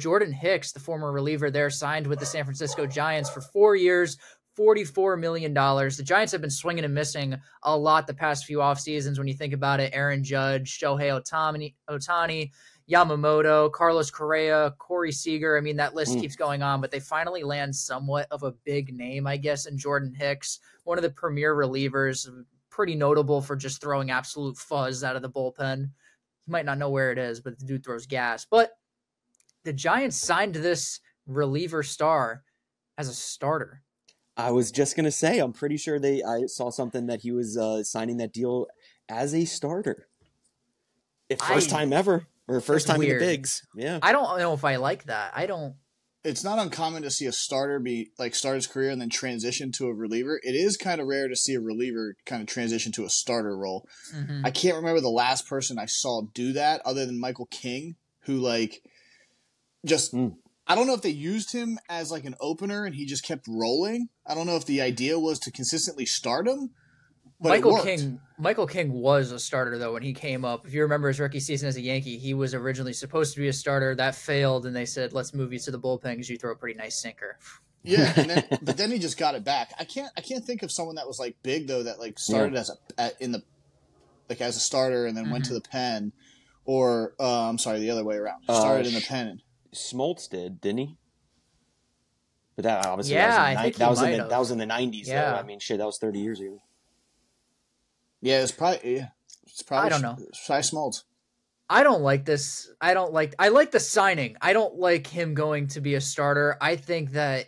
Jordan Hicks, the former reliever there, signed with the San Francisco Giants for 4 years, $44 million. The Giants have been swinging and missing a lot the past few off seasons. When you think about it, Aaron Judge, Shohei Ohtani, Yamamoto, Carlos Correa, Corey Seager. I mean, that list keeps going on, but they finally land somewhat of a big name, I guess, in Jordan Hicks, one of the premier relievers, pretty notable for just throwing absolute fuzz out of the bullpen. You might not know where it is, but the dude throws gas. But the Giants signed this reliever star as a starter. I was just going to say, I'm pretty sure I saw something that he was signing that deal as a starter. First time ever, or first time weird. In the bigs. Yeah. I don't know if I like that. It's not uncommon to see a starter start his career and then transition to a reliever. It is kind of rare to see a reliever kind of transition to a starter role. Mm-hmm. I can't remember the last person I saw do that other than Michael King, who I don't know if they used him as like an opener and he just kept rolling. I don't know if the idea was to consistently start him, but Michael King was a starter though when he came up. If you remember his rookie season as a Yankee, he was originally supposed to be a starter. That failed, and they said, "Let's move you to the bullpen because you throw a pretty nice sinker." Yeah, but then he just got it back. I can't think of someone that was like big though that like started as a starter and then went to the pen, or I'm sorry, the other way around. Started in the pen. Smoltz didn't he? But that obviously that was in the 90s. Yeah. Though. I mean, shit, that was 30 years ago. Yeah, it's probably I don't know. Try Smoltz. I don't like this. I like the signing. I don't like him going to be a starter. I think that,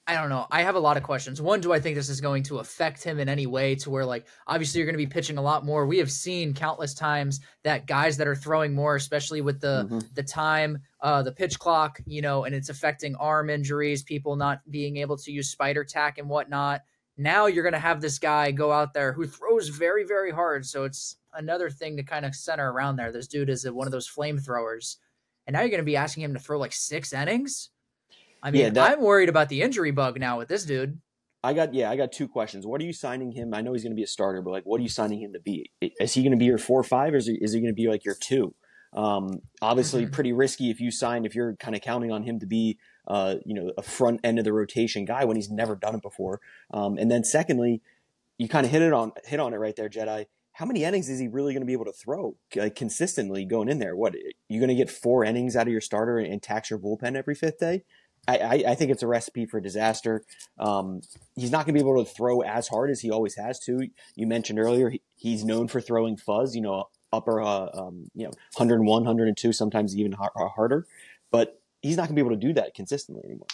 I don't know. I have a lot of questions. One, do I think this is going to affect him in any way to where, like, obviously you're going to be pitching a lot more. We have seen countless times that guys that are throwing more, especially with the time, the pitch clock, and it's affecting arm injuries, people not being able to use spider tack and whatnot. Now you're going to have this guy go out there who throws very, very hard. So it's another thing to kind of center around there. This dude is one of those flamethrowers. And now you're going to be asking him to throw like 6 innings. I mean, I'm worried about the injury bug now with this dude. I got 2 questions. What are you signing him? I know he's going to be a starter, but like, what are you signing him to be? Is he going to be your 4 or 5, or is he going to be like your 2? Obviously pretty risky if you're kind of counting on him to be, a front end of the rotation guy when he's never done it before. And then secondly, you kind of hit on it right there, Jedi. How many innings is he really going to be able to throw consistently going in there? What, you going to get 4 innings out of your starter and tax your bullpen every 5th day? I think it's a recipe for disaster. He's not going to be able to throw as hard as he always has to. You mentioned earlier, he's known for throwing fuzz, upper, 101, 102, sometimes even harder. But he's not going to be able to do that consistently anymore.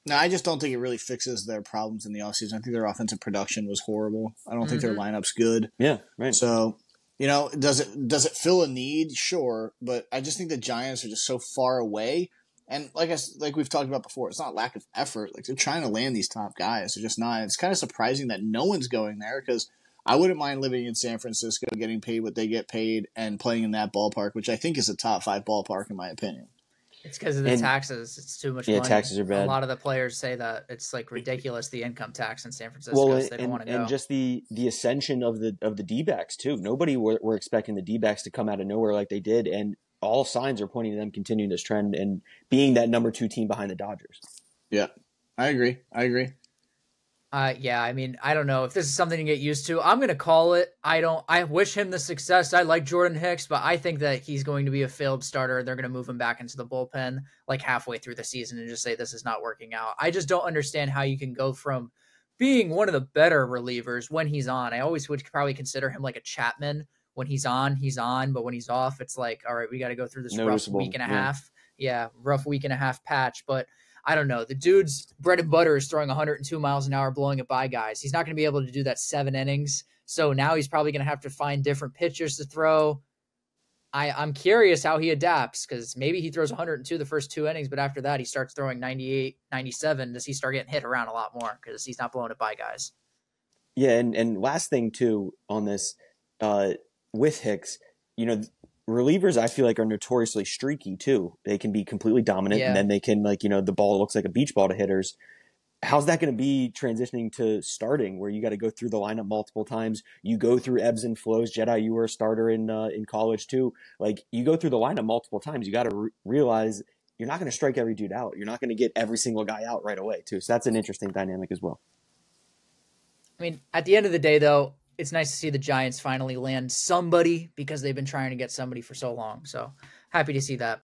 No, I just don't think it really fixes their problems in the offseason. I think their offensive production was horrible. I don't think their lineup's good. Yeah, right. So, does it fill a need? Sure, but I just think the Giants are just so far away. And like we've talked about before, it's not lack of effort. Like, they're trying to land these top guys. They're just not. It's kind of surprising that no one's going there, because I wouldn't mind living in San Francisco, getting paid what they get paid, and playing in that ballpark, which I think is a top 5 ballpark in my opinion. It's because of the taxes. It's too much money. Yeah, taxes are bad. A lot of the players say that it's like ridiculous, the income tax in San Francisco. Well, they don't want to go. And just the ascension of the D-backs too. Nobody were expecting the D-backs to come out of nowhere like they did, and all signs are pointing to them continuing this trend and being that number 2 team behind the Dodgers. Yeah, I agree. Yeah, I mean, I don't know if this is something to get used to. I'm going to call it. I wish him the success. I like Jordan Hicks, but I think that he's going to be a failed starter. They're going to move him back into the bullpen like halfway through the season and just say this is not working out. I just don't understand how you can go from being one of the better relievers when he's on. I always would probably consider him like a Chapman. When he's on, but when he's off, it's like, all right, we got to go through this rough week and a half. Yeah, rough week and a half patch. But I don't know. The dude's bread and butter is throwing 102 miles an hour, blowing it by guys. He's not going to be able to do that 7 innings. So now he's probably going to have to find different pitchers to throw. I'm curious how he adapts, because maybe he throws 102 the first 2 innings, but after that he starts throwing 98, 97. Does he start getting hit around a lot more because he's not blowing it by guys? Yeah, and last thing too on this, with Hicks, relievers I feel like are notoriously streaky too. They can be completely dominant, and then they can, the ball looks like a beach ball to hitters. How's that going to be transitioning to starting, where you got to go through the lineup multiple times? You go through ebbs and flows. Jedi, you were a starter in college too. Like, you go through the lineup multiple times. You got to realize you're not going to strike every dude out. You're not going to get every single guy out right away too. So that's an interesting dynamic as well. I mean, at the end of the day, though, it's nice to see the Giants finally land somebody because they've been trying to get somebody for so long. So happy to see that.